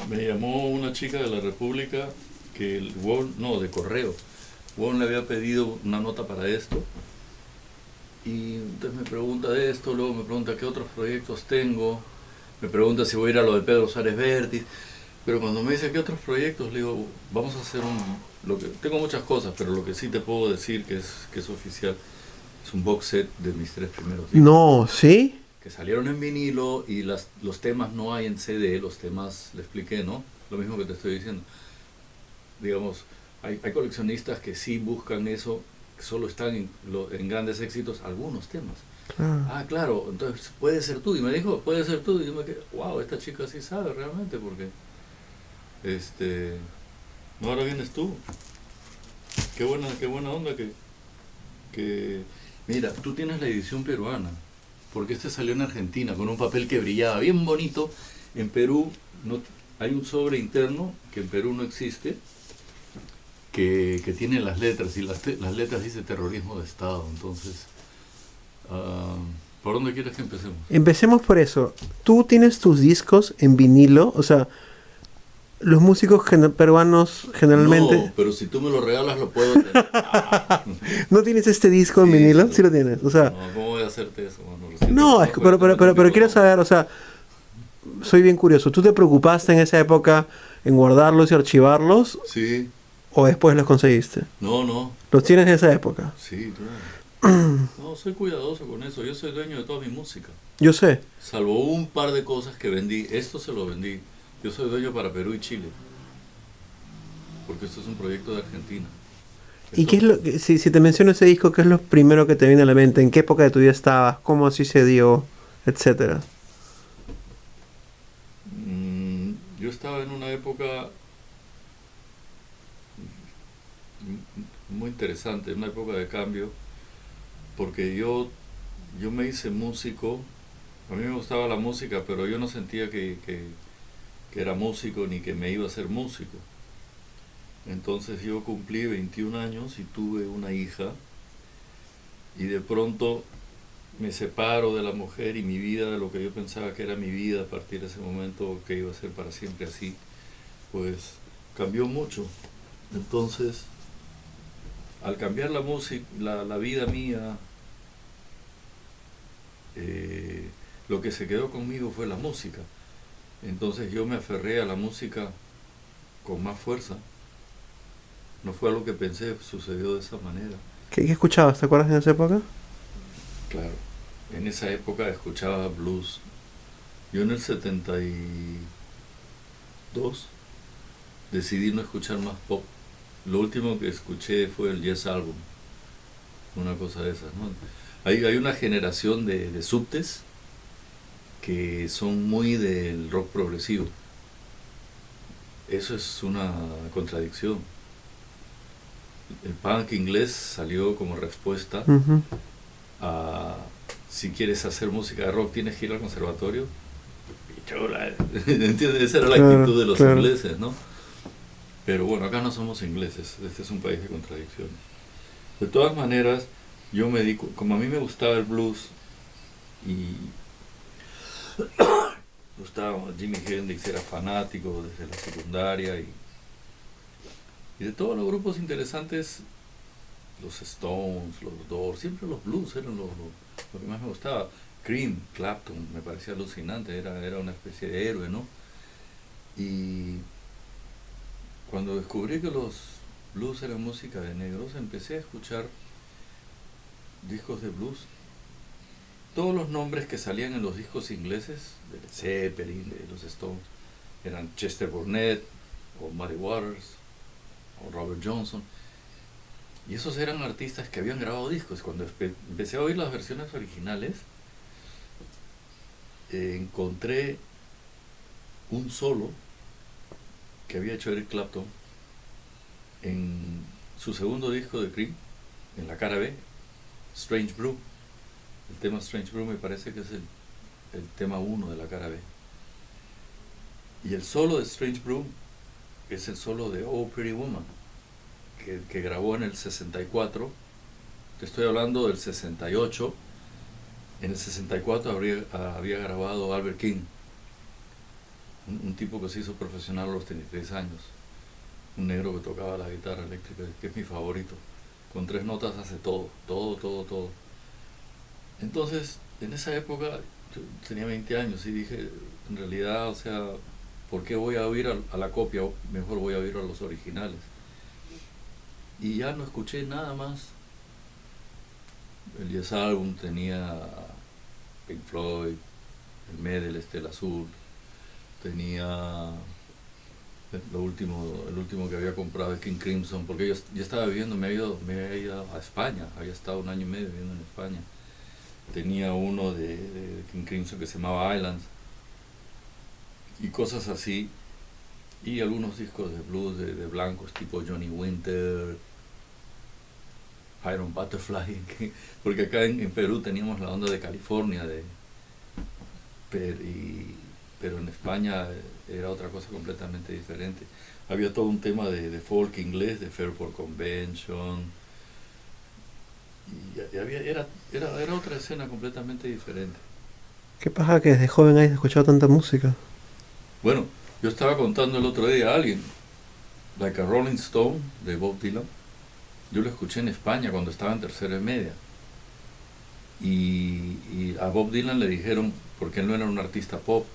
Me llamó una chica de la República que el Won, no, de correo. Won le había pedido una nota para esto y entonces me pregunta de esto, luego me pregunta qué otros proyectos tengo, me pregunta si voy a ir a lo de Pedro Suárez Vértiz, pero cuando me dice qué otros proyectos, le digo, vamos a hacer lo que, tengo muchas cosas, pero lo que sí te puedo decir que es oficial, es un box set de mis 3 primeros discos, No, ¿sí? que salieron en vinilo y los temas no hay en CD, los temas, le expliqué, ¿no? Lo mismo que te estoy diciendo. Digamos, hay coleccionistas que sí buscan eso, que solo están en grandes éxitos algunos temas. Claro. Ah, claro, entonces puede ser tú. Y me dijo, puede ser tú. Y yo me quedé, wow, esta chica sí sabe realmente, porque, este, no, ahora vienes tú. Qué buena onda que, mira, tú tienes la edición peruana, porque este salió en Argentina con un papel que brillaba bien bonito. En Perú no, hay un sobre interno que en Perú no existe, que tiene las letras, y las letras dice terrorismo de Estado. Entonces, ah, ¿por dónde quieres que empecemos? Empecemos por eso. ¿Tú tienes tus discos en vinilo? O sea, los músicos peruanos No, generalmente... pero si tú me lo regalas lo puedo tener. Ah, ¿No tienes este disco en sí, vinilo? Sí lo tienes. O sea, no, ¿cómo voy a hacerte eso, mano? Recién te no, conozco y pero, te meto un pero tipo de quiero bomba. saber, o sea, soy bien curioso. ¿Tú te preocupaste en esa época en guardarlos y archivarlos Sí, o después los conseguiste? no, no, Los tienes en esa época. sí, claro. No, soy cuidadoso con eso. Yo soy dueño de toda mi música. Yo sé. Salvo un par de cosas que vendí. Esto se lo vendí. Yo soy dueño para Perú y Chile. Porque esto es un proyecto de Argentina. ¿Y qué Esto, es lo que, si te menciono ese disco, qué es lo primero que te viene a la mente? ¿En qué época de tu vida estabas? ¿Cómo así se dio? Etcétera. yo estaba en una época muy interesante, una época de cambio, porque yo me hice músico. A mí me gustaba la música, pero yo no sentía que era músico ni que me iba a ser músico. Entonces yo cumplí 21 años y tuve una hija, y de pronto me separo de la mujer, y mi vida, de lo que yo pensaba que era mi vida a partir de ese momento, que iba a ser para siempre así, pues cambió mucho. Entonces, al cambiar la música, la vida mía, eh, lo que se quedó conmigo fue la música. Entonces yo me aferré a la música con más fuerza. No fue algo que pensé, sucedió de esa manera. ¿Qué escuchabas? ¿Te acuerdas en esa época? Claro, en esa época escuchaba blues. Yo en el 72 decidí no escuchar más pop. Lo último que escuché fue el Yes Album, una cosa de esas, ¿no? Hay una generación de subtes que son muy del rock progresivo. Eso es una contradicción. El punk inglés salió como respuesta Ujú. a, si quieres hacer música de rock tienes que ir al conservatorio. Y chola, ¿entiendes? Esa era la Claro, actitud de los claro. ingleses, ¿no? Pero bueno, acá no somos ingleses, este es un país de contradicciones. De todas maneras, yo me di, como a mí me gustaba el blues y gustaba Jimi Hendrix, era fanático desde la secundaria, y de todos los grupos interesantes, los Stones, los Doors, siempre los blues eran lo que más me gustaba. Cream, Clapton, me parecía alucinante, era una especie de héroe, ¿no? Y cuando descubrí que los blues eran música de negros, empecé a escuchar discos de blues. Todos los nombres que salían en los discos ingleses, de Led Zeppelin, de los Stones, eran Chester Burnett, o Muddy Waters, o Robert Johnson. Y esos eran artistas que habían grabado discos. Cuando empecé a oír las versiones originales, encontré un solo que había hecho Eric Clapton en su segundo disco de Cream, en la cara B, Strange Brew. El tema Strange Brew me parece que es el tema uno de la cara B. Y el solo de Strange Brew es el solo de Oh Pretty Woman, que grabó en el 64. Te estoy hablando del 68. En el 64 había grabado Albert King. un tipo que se hizo profesional a los 33 años, un negro que tocaba la guitarra eléctrica, que es mi favorito. Con 3 notas hace todo, todo, todo, todo. Entonces, en esa época, yo tenía 20 años y dije, en realidad, o sea, ¿por qué voy a oír a la copia? Mejor voy a oír a los originales. Y ya no escuché nada más. El Yes Album tenía Pink Floyd, el Medel, el azul, tenía el último que había comprado de King Crimson, porque yo estaba viviendo, me había ido a España, había estado 1 año y medio viviendo en España. Tenía uno de King Crimson que se llamaba Islands y cosas así, y algunos discos de blues de blancos tipo Johnny Winter, Iron Butterfly, porque acá en Perú teníamos la onda de California, pero en España era otra cosa completamente diferente. Había todo un tema de folk inglés, de Fairport Convention, y era otra escena completamente diferente. ¿Qué pasa que desde joven hayas escuchado tanta música? Bueno, yo estaba contando el otro día a alguien, Like a Rolling Stone de Bob Dylan, yo lo escuché en España cuando estaba en tercera y media. Y a Bob Dylan le dijeron, porque él no era un artista pop,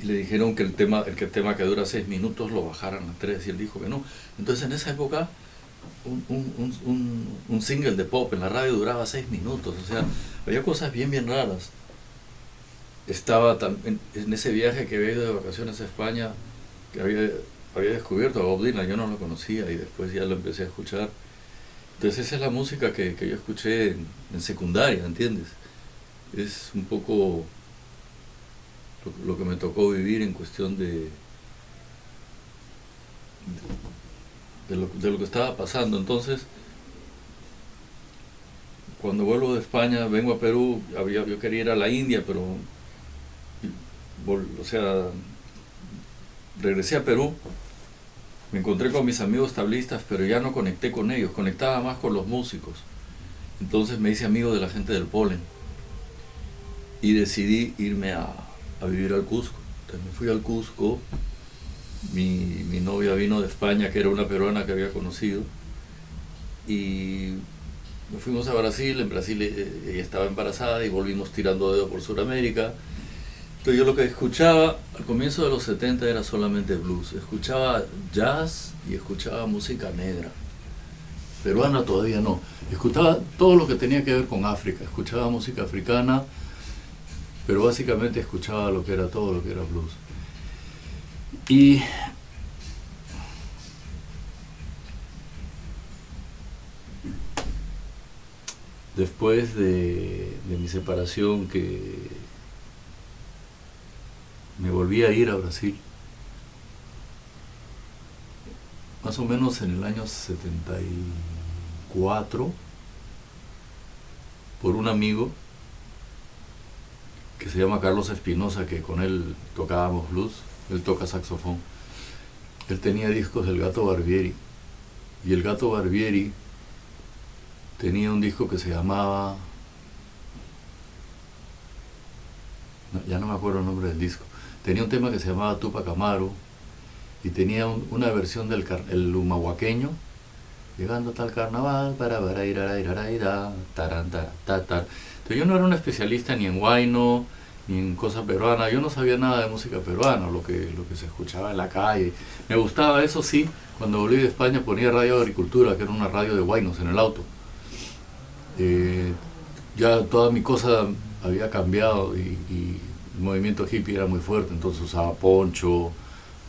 y le dijeron que el tema que dura 6 minutos lo bajaran a 3, y él dijo que no. Entonces en esa época un single de pop en la radio duraba 6 minutos, o sea, había cosas bien bien raras. Estaba en ese viaje que había ido de vacaciones a España, que había descubierto a Bob Dylan, yo no lo conocía y después ya lo empecé a escuchar. Entonces esa es la música que yo escuché en secundaria, ¿entiendes? Es un poco lo que me tocó vivir en cuestión de lo que estaba pasando. Entonces, cuando vuelvo de España, vengo a Perú, yo quería ir a la India, pero, o sea, regresé a Perú, me encontré con mis amigos tablistas, pero ya no conecté con ellos, conectaba más con los músicos. Entonces me hice amigo de la gente del Polen y decidí irme a vivir al Cusco. Entonces me fui al Cusco, mi novia vino de España, que era una peruana que había conocido, y nos fuimos a Brasil. En Brasil ella estaba embarazada y volvimos tirando dedo por Sudamérica. Entonces yo lo que escuchaba al comienzo de los 70 era solamente blues, escuchaba jazz y escuchaba música negra, peruana todavía no, escuchaba todo lo que tenía que ver con África, escuchaba música africana, pero básicamente escuchaba todo lo que era blues. Y después de mi separación, que me volví a ir a Brasil, más o menos en el año 74, por un amigo que se llama Carlos Espinosa, que con él tocábamos blues, él toca saxofón. Él tenía discos del Gato Barbieri, y el Gato Barbieri tenía un disco que se llamaba, ya no me acuerdo el nombre del disco, tenía un tema que se llamaba Tupac Amaru, y tenía una versión del el humahuaqueño, llegando hasta el carnaval, para ir a taranta, tatar. Entonces yo no era un especialista ni en huayno, ni en cosas peruanas, yo no sabía nada de música peruana, lo que se escuchaba en la calle. Me gustaba, eso sí, cuando volví de España ponía Radio Agricultura, que era una radio de huaynos en el auto. Ya toda mi cosa había cambiado y el movimiento hippie era muy fuerte, entonces usaba poncho,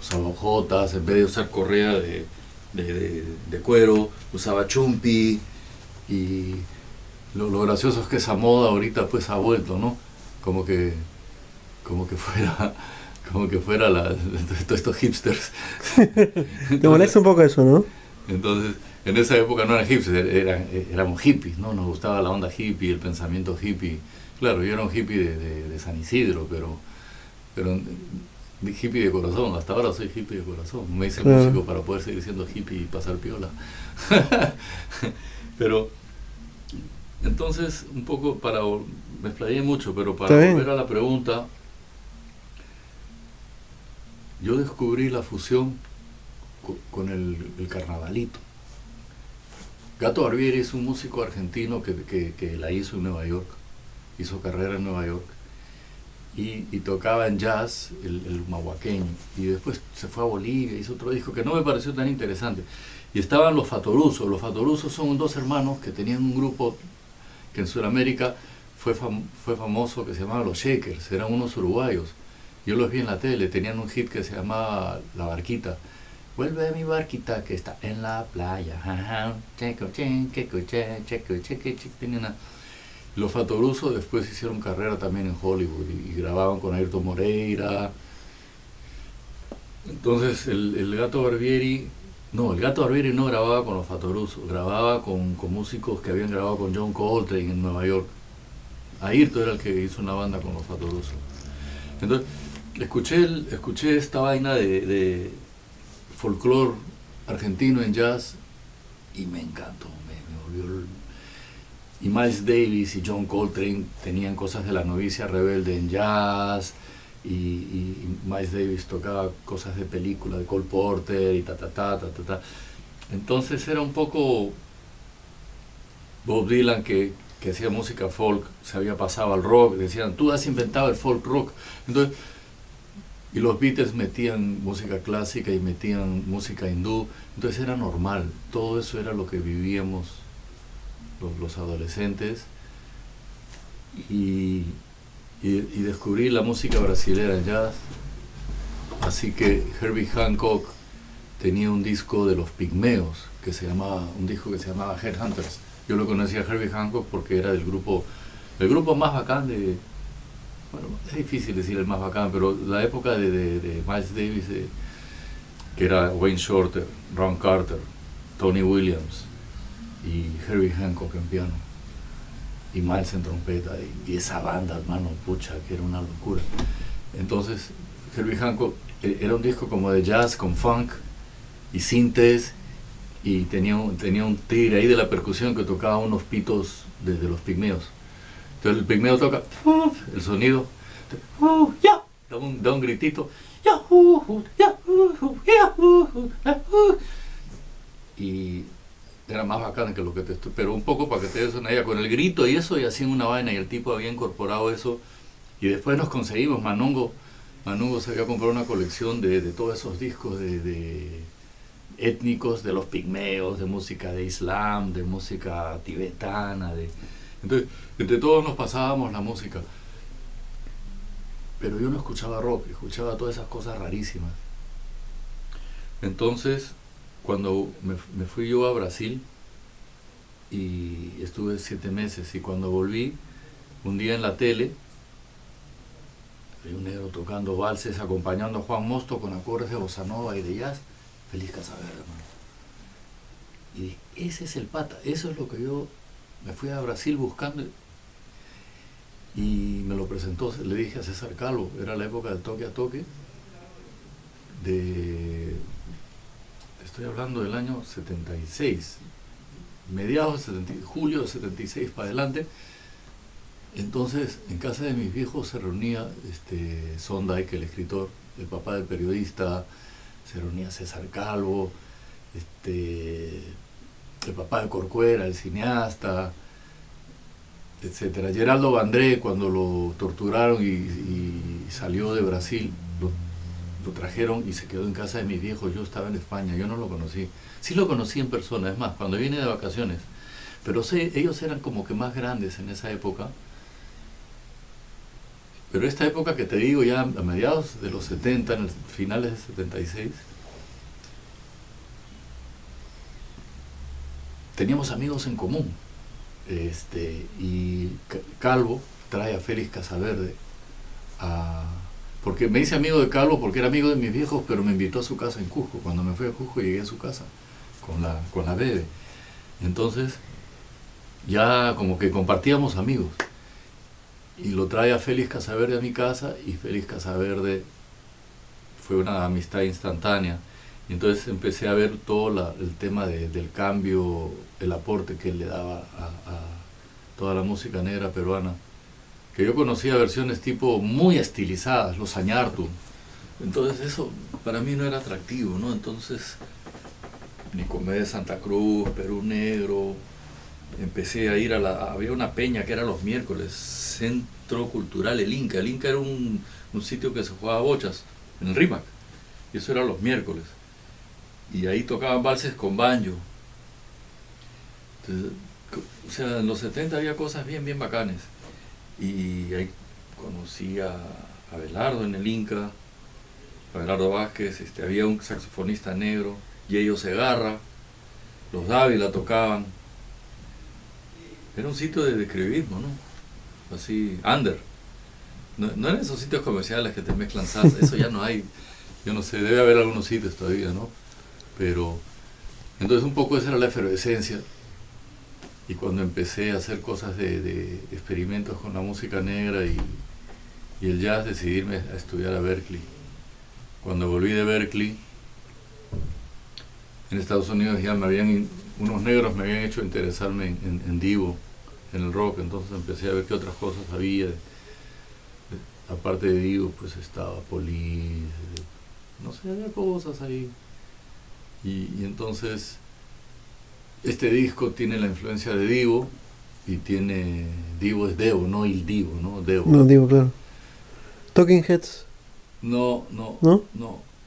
usaba hojotas, en vez de usar correa de cuero, usaba chumpi, y lo gracioso es que esa moda ahorita pues ha vuelto, ¿no? Como que fuera todos estos hipsters. Te molesta un poco eso, ¿no? Entonces, en esa época no eran hipsters, éramos hippies, ¿no? Nos gustaba la onda hippie, el pensamiento hippie. Claro, yo era un hippie de San Isidro, pero hippie de corazón. Hasta ahora soy hippie de corazón. Me hice músico para poder seguir siendo hippie y pasar piola. Pero entonces, un poco me explayé mucho, pero para volver a la pregunta, yo descubrí la fusión con el carnavalito. Gato Barbieri es un músico argentino que la hizo en Nueva York, hizo carrera en Nueva York, y tocaba en jazz el mahuaqueño, y después se fue a Bolivia, hizo otro disco que no me pareció tan interesante. Y estaban los Fatorusos son dos hermanos que tenían un grupo que en Sudamérica fue famoso, que se llamaba Los Shakers, eran unos uruguayos. Yo los vi en la tele, tenían un hit que se llamaba La Barquita. Vuelve mi barquita que está en la playa. Los Fatorusos después hicieron carrera también en Hollywood y grababan con Ayrton Moreira. Entonces el Gato Barbieri no grababa con los Fatorusos, grababa con músicos que habían grabado con John Coltrane en Nueva York. Ayrton era el que hizo una banda con los Fatorusos. Entonces escuché esta vaina de folclore argentino en jazz y me encantó, me volvió. Y Miles Davis y John Coltrane tenían cosas de La Novicia Rebelde en jazz, y Miles Davis tocaba cosas de película, de Cole Porter y ta. Entonces era un poco Bob Dylan que hacía música folk, se había pasado al rock, decían, tú has inventado el folk rock. Entonces, y los Beatles metían música clásica y metían música hindú, entonces era normal, todo eso era lo que vivíamos los adolescentes, y descubrí la música brasilera en jazz. Así que Herbie Hancock tenía un disco de los Pigmeos, un disco que se llamaba Headhunters. Yo lo conocía a Herbie Hancock porque era el grupo más bacán bueno, es difícil decir el más bacán, pero la época de Miles Davis, que era Wayne Shorter, Ron Carter, Tony Williams y Herbie Hancock en piano y Miles en trompeta, y esa banda, hermano, pucha, que era una locura. Entonces Herbie Hancock era un disco como de jazz con funk y sintes, y tenía un tigre ahí de la percusión que tocaba unos pitos desde los Pigmeos. Entonces el pigmeo toca el sonido, da un gritito, y era más bacán que lo que te estoy, pero un poco para que te des una idea, con el grito y eso, y hacían una vaina, y el tipo había incorporado eso, y después nos conseguimos, Manongo se había comprado una colección de todos esos discos de étnicos, de los pigmeos, de música de islam, de música tibetana, entonces entre todos nos pasábamos la música, pero yo no escuchaba rock, escuchaba todas esas cosas rarísimas. Entonces cuando me fui yo a Brasil y estuve 7 meses, y cuando volví, un día en la tele hay un negro tocando valses acompañando a Juan Mosto con acordes de bossa nova y de jazz, Félix Casaverde, hermano. Y dije, ese es el pata, eso es lo que yo me fui a Brasil buscando, y me lo presentó, le dije a César Calvo, era la época del toque a toque, estoy hablando del año 76, mediados de julio de 76 para adelante. Entonces en casa de mis viejos se reunía Sondheim, el escritor, el papá del periodista, se reunía César Calvo, el papá de Corcuera, el cineasta, etcétera. Geraldo Vandré, cuando lo torturaron y salió de Brasil, lo trajeron y se quedó en casa de mis viejos. Yo estaba en España, yo no lo conocí. Sí lo conocí en persona, es más, cuando vine de vacaciones. Pero ellos eran como que más grandes en esa época. Pero esta época que te digo, ya a mediados de los 70, en finales de 76, teníamos amigos en común. Y Calvo trae a Félix Casaverde porque me hice amigo de Calvo porque era amigo de mis viejos, pero me invitó a su casa en Cusco. Cuando me fui a Cusco llegué a su casa con la Bebe. Entonces ya como que compartíamos amigos, y lo trae a Félix Casaverde a mi casa, y Félix Casaverde fue una amistad instantánea. Y entonces empecé a ver todo el tema del cambio, el aporte que él le daba a toda la música negra peruana, que yo conocía versiones tipo muy estilizadas, los Añartu, Entonces eso para mí no era atractivo, ¿no? Entonces Nicomé de Santa Cruz, Perú Negro, empecé a ir había una peña que era los miércoles, Centro Cultural El Inca. El Inca era un sitio que se jugaba bochas, en el RIMAC, y eso era los miércoles. Y ahí tocaban valses con banjo. Entonces, o sea, en los 70 había cosas bien, bien bacanes. Y ahí conocí a Abelardo en el Inca, Abelardo Vázquez, había un saxofonista negro, Yeyo Segarra, los Dávila tocaban. Era un sitio de escribismo, ¿no? Así, under. No eran esos sitios comerciales que te mezclan salsa, eso ya no hay. Yo no sé, debe haber algunos sitios todavía, ¿no? Pero, entonces un poco esa era la efervescencia. Y cuando empecé a hacer cosas de experimentos con la música negra y el jazz, decidí irme a estudiar a Berkeley. Cuando volví de Berkeley, en Estados Unidos ya unos negros me habían hecho interesarme en Divo, en el rock, entonces empecé a ver qué otras cosas había. Aparte de Divo, pues estaba Police, no sé, había cosas ahí. Y entonces, este disco tiene la influencia de Divo, y Divo es Devo, no Il Divo, ¿no? Devo. No, digo, claro. Talking Heads. No.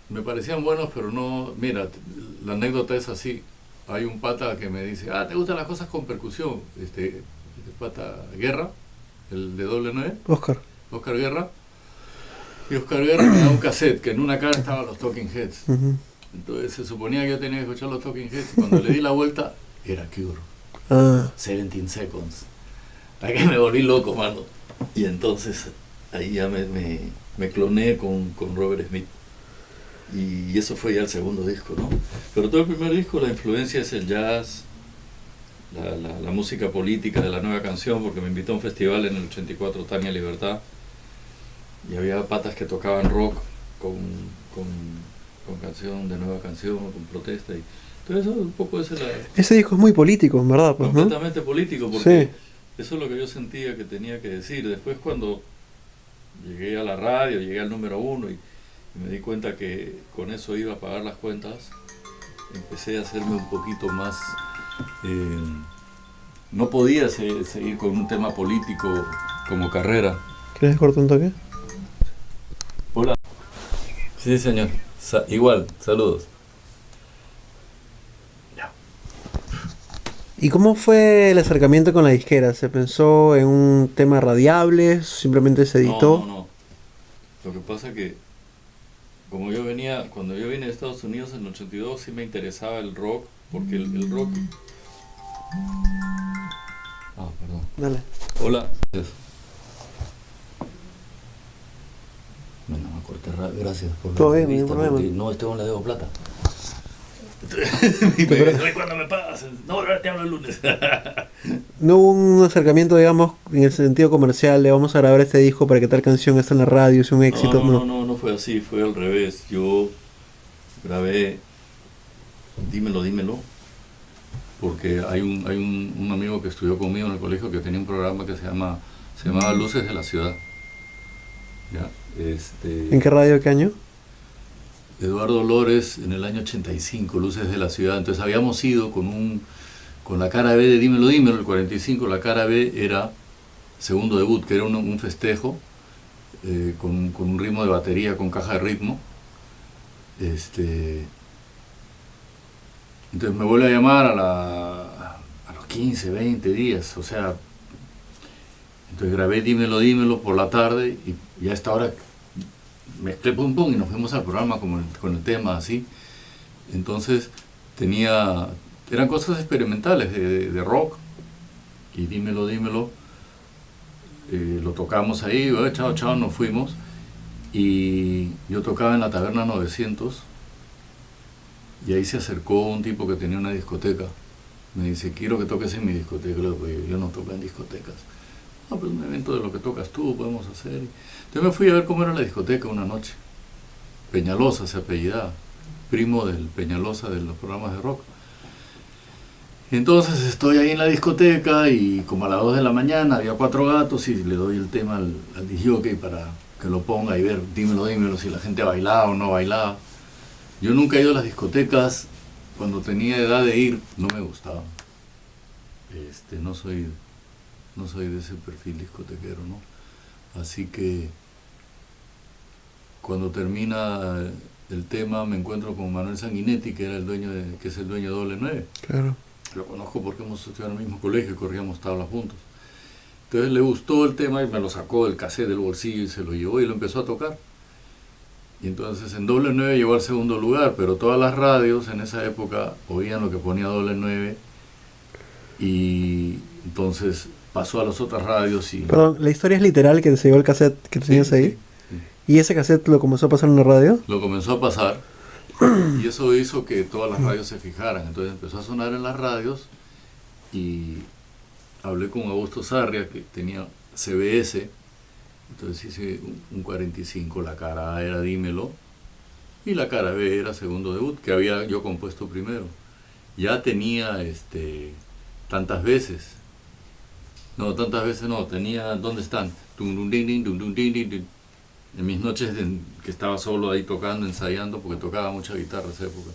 Me parecían buenos, pero no. Mira, la anécdota es así. Hay un pata que me dice, ¿te gustan las cosas con percusión? Este pata Guerra, el de doble 9, Oscar Guerra. Y Oscar Guerra me da un cassette, que en una cara estaban los Talking Heads. Uh-huh. Entonces se suponía que yo tenía que escuchar los Talking Heads, y cuando le di la vuelta, era Cure. 17 Seconds. Hasta que me volví loco, mano. Y entonces ahí ya me cloné con Robert Smith. Y eso fue ya el segundo disco, ¿no? Pero todo el primer disco, la influencia es el jazz, la música política de la nueva canción, porque me invitó a un festival en el 84, Tania Libertad, y había patas que tocaban rock con canción de nueva canción, con protesta. Y entonces eso un poco es ese disco es muy político, en verdad, pues, completamente político, porque sí. Eso es lo que yo sentía que tenía que decir. Después cuando llegué a la radio, llegué al número 1 y me di cuenta que con eso iba a pagar las cuentas, empecé a hacerme un poquito más... no podía seguir con un tema político como carrera. ¿Quieres cortar un toque? Hola. Sí, señor. Igual, saludos. ¿Y cómo fue el acercamiento con la disquera? ¿Se pensó en un tema radiable? ¿Simplemente se editó? No. Lo que pasa que cuando yo vine de Estados Unidos en el 82 sí me interesaba el rock, porque el rock... perdón. Dale. Hola. Bueno, me corté rápido, gracias por todo la bien, no hay problema. No, no le debo plata. Cuando me pagas, no, ahora te hablo el lunes. No hubo un acercamiento, digamos, en el sentido comercial de vamos a grabar este disco para que tal canción esté en la radio, es un éxito. No fue así, fue al revés. Yo grabé Dímelo, porque hay un amigo que estudió conmigo en el colegio que tenía un programa que se llamaba Luces de la Ciudad. ¿Ya? ¿En qué radio, qué año? Eduardo Lores en el año 85, Luces de la Ciudad. Entonces habíamos ido con la cara B de Dímelo, el 45, la cara B era segundo debut, que era un festejo con un ritmo de batería, con caja de ritmo. Entonces me vuelve a llamar a los 15, 20 días, o sea, entonces grabé Dímelo por la tarde y a esta hora mezclé pum y nos fuimos al programa con el tema así. Entonces eran cosas experimentales de rock, y Dímelo, lo tocamos ahí, chao, nos fuimos, y yo tocaba en la Taberna 900, y ahí se acercó un tipo que tenía una discoteca, me dice, quiero que toques en mi discoteca. Yo no toco en discotecas. Pues un evento de lo que tocas tú podemos hacer. Entonces me fui a ver cómo era la discoteca una noche. Peñalosa se apellidaba, primo del Peñalosa de los programas de rock. Entonces estoy ahí en la discoteca y como a las 2 de la mañana había 4 gatos y le doy el tema al disc jockey para que lo ponga y ver, dímelo, si la gente bailaba o no bailaba. Yo nunca he ido a las discotecas, cuando tenía edad de ir, no me gustaba. No soy de ese perfil discotequero, ¿no? Así que cuando termina el tema me encuentro con Manuel Sanguinetti, que era que es el dueño de Doble 9. Claro. Lo conozco porque hemos estudiado en el mismo colegio y corríamos tablas juntos. Entonces le gustó el tema y me lo sacó del cassette del bolsillo y se lo llevó y lo empezó a tocar. Y entonces en Doble 9 llegó al segundo lugar, pero todas las radios en esa época oían lo que ponía Doble 9 y entonces pasó a las otras radios y... Perdón, la historia es literal que se llevó el cassette que tenías ahí. Sí. ¿Y ese cassette lo comenzó a pasar en la radio? Lo comenzó a pasar y eso hizo que todas las radios se fijaran. Entonces empezó a sonar en las radios y hablé con Augusto Sarria, que tenía CBS. Entonces hice un 45, la cara A era Dímelo y la cara B era Segundo Debut, que había yo compuesto primero. Ya tenía tantas veces. No, tantas veces no, tenía ¿Dónde están? En mis noches que estaba solo ahí tocando, ensayando, porque tocaba mucha guitarra en esa época.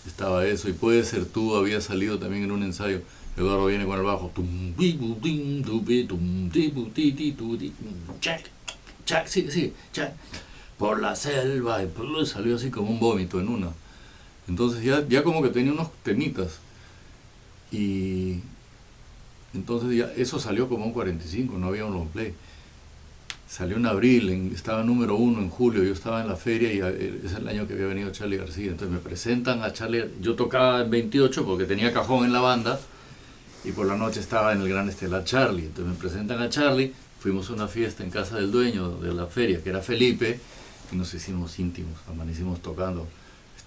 Estaba eso, y Puede Ser Tú había salido también en un ensayo. Eduardo viene con el bajo. Sí, por la selva, y salió así como un vómito en una. Entonces ya como que tenía unos temitas. Y entonces ya eso salió como un 45, no había un long play. Salió en abril, estaba número 1 en julio, yo estaba en la feria y es el año que había venido Charly García. Entonces me presentan a Charly, yo tocaba en 28 porque tenía cajón en la banda y por la noche estaba en el Gran Estelar Charly. Entonces me presentan a Charly, fuimos a una fiesta en casa del dueño de la feria, que era Felipe, y nos hicimos íntimos, amanecimos tocando.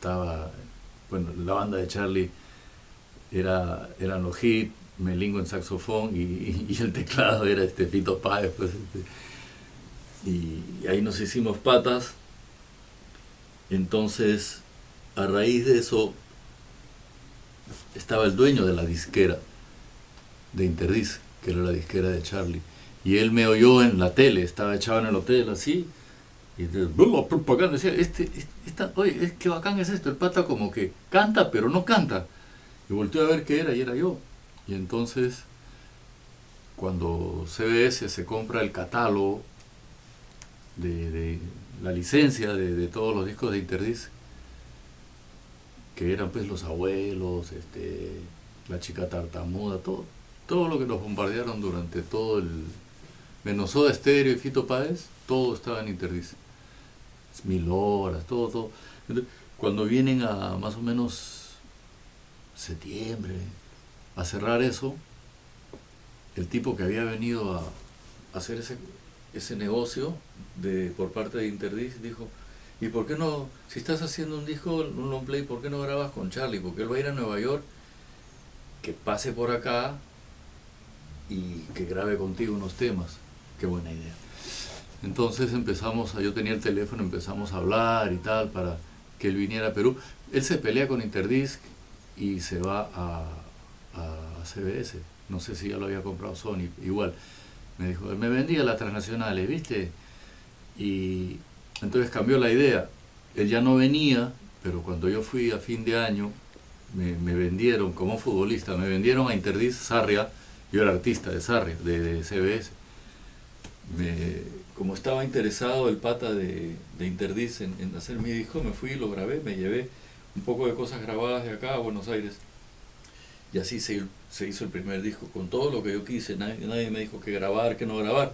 La banda de Charly eran los hits, Melingo en saxofón y el teclado era Fito Páez, pues, y ahí nos hicimos patas. Entonces, a raíz de eso, estaba el dueño de la disquera de Interdisc, que era la disquera de Charly, y él me oyó en la tele, estaba echado en el hotel así, y la propaganda decía, oye, qué bacán es esto, el pata como que canta pero no canta, y volteó a ver qué era y era yo. Y entonces, cuando CBS se compra el catálogo de la licencia de todos los discos de Interdisc, que eran pues Los Abuelos, La Chica Tartamuda, todo lo que nos bombardearon durante todo menos Soda Stereo y Fito Páez, todo estaba en Interdisc. 1000 horas, todo. Entonces, cuando vienen a más o menos septiembre a cerrar eso, el tipo que había venido a hacer ese negocio por parte de Interdisc dijo, ¿y por qué no, si estás haciendo un disco, un long play, por qué no grabas con Charly? Porque él va a ir a Nueva York, que pase por acá y que grabe contigo unos temas. Qué buena idea. Entonces yo tenía el teléfono, empezamos a hablar y tal para que él viniera a Perú. Él se pelea con Interdisc y se va a CBS. No sé si ya lo había comprado Sony, igual. Me dijo, me vendía las transnacionales, ¿viste? Y entonces cambió la idea. Él ya no venía, pero cuando yo fui a fin de año, me vendieron como futbolista, me vendieron a Interdisc Sarria. Yo era artista de Sarria, de CBS. Como estaba interesado el pata de Interdisc en hacer mi disco, me fui y lo grabé, me llevé un poco de cosas grabadas de acá a Buenos Aires. Y así se hizo el primer disco, con todo lo que yo quise. Nadie me dijo qué grabar, qué no grabar.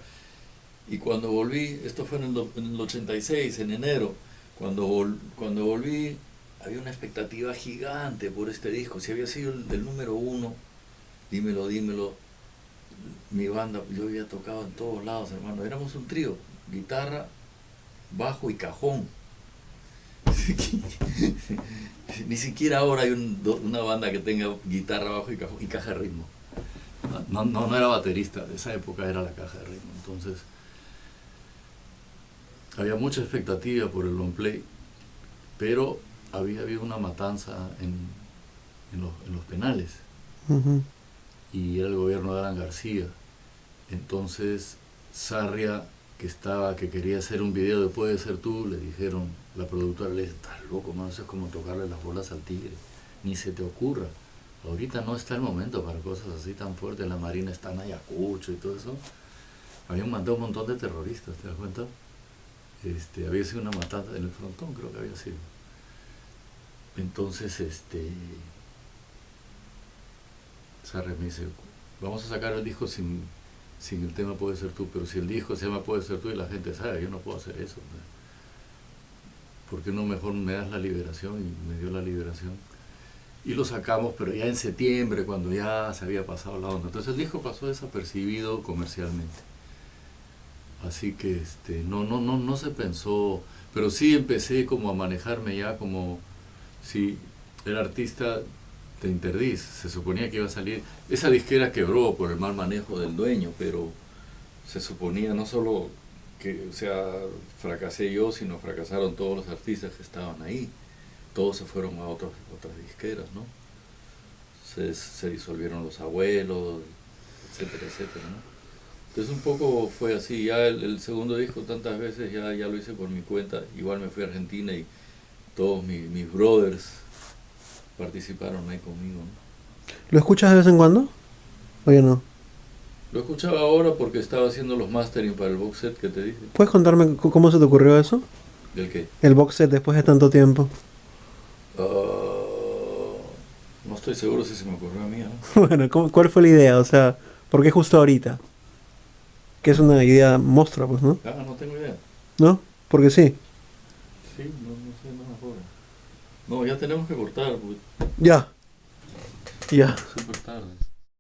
Y cuando volví, esto fue en el 86, en enero, cuando volví, había una expectativa gigante por este disco. Si había sido el número 1, dímelo, mi banda, yo había tocado en todos lados, hermano. Éramos un trío, guitarra, bajo y cajón. Ni siquiera ahora hay una banda que tenga guitarra, bajo y cajón y caja de ritmo. No era baterista, de esa época era la caja de ritmo. Entonces, había mucha expectativa por el long play, pero había habido una matanza en los penales. Uh-huh. Y era el gobierno de Alan García. Entonces Sarria que quería hacer un video de Puede Ser Tú, le dijeron, la productora le dice, estás loco, mano, eso es como tocarle las bolas al tigre, ni se te ocurra. Ahorita no está el momento para cosas así tan fuertes, la Marina está en Ayacucho y todo eso. Habían matado un montón de terroristas, ¿te das cuenta? Había sido una matanza en el frontón, creo que había sido. Entonces, Sarre me dice, vamos a sacar el disco sin el tema Puede Ser Tú, pero si el disco se llama Puede Ser Tú y la gente sabe, yo no puedo hacer eso, ¿no? ¿Por qué no mejor me das la liberación? Y me dio la liberación. Y lo sacamos, pero ya en septiembre, cuando ya se había pasado la onda. Entonces el disco pasó desapercibido comercialmente. Así que no se pensó, pero sí empecé como a manejarme ya como si el artista de Interdisc, se suponía que iba a salir, esa disquera quebró por el mal manejo del dueño, pero se suponía no solo que, o sea, fracasé yo, sino fracasaron todos los artistas que estaban ahí, todos se fueron a otras disqueras, ¿no? Se disolvieron los abuelos, etcétera, etcétera, ¿no? Entonces un poco fue así, ya el segundo disco tantas veces ya lo hice por mi cuenta, igual me fui a Argentina y todos mis brothers participaron ahí conmigo, ¿no? ¿Lo escuchas de vez en cuando? ¿O ya no? Lo escuchaba ahora porque estaba haciendo los mastering para el box set que te dije. ¿Puedes contarme cómo se te ocurrió eso? ¿Del qué? El box set después de tanto tiempo. No estoy seguro si se me ocurrió a mí, ¿no? Bueno, ¿cuál fue la idea? O sea, ¿por qué justo ahorita? Que es una idea monstrua, pues, ¿no? No tengo idea. ¿No? Porque sí. Sí, no sé, no me acuerdo. No, ya tenemos que cortar, pues. Ya. Súper tarde.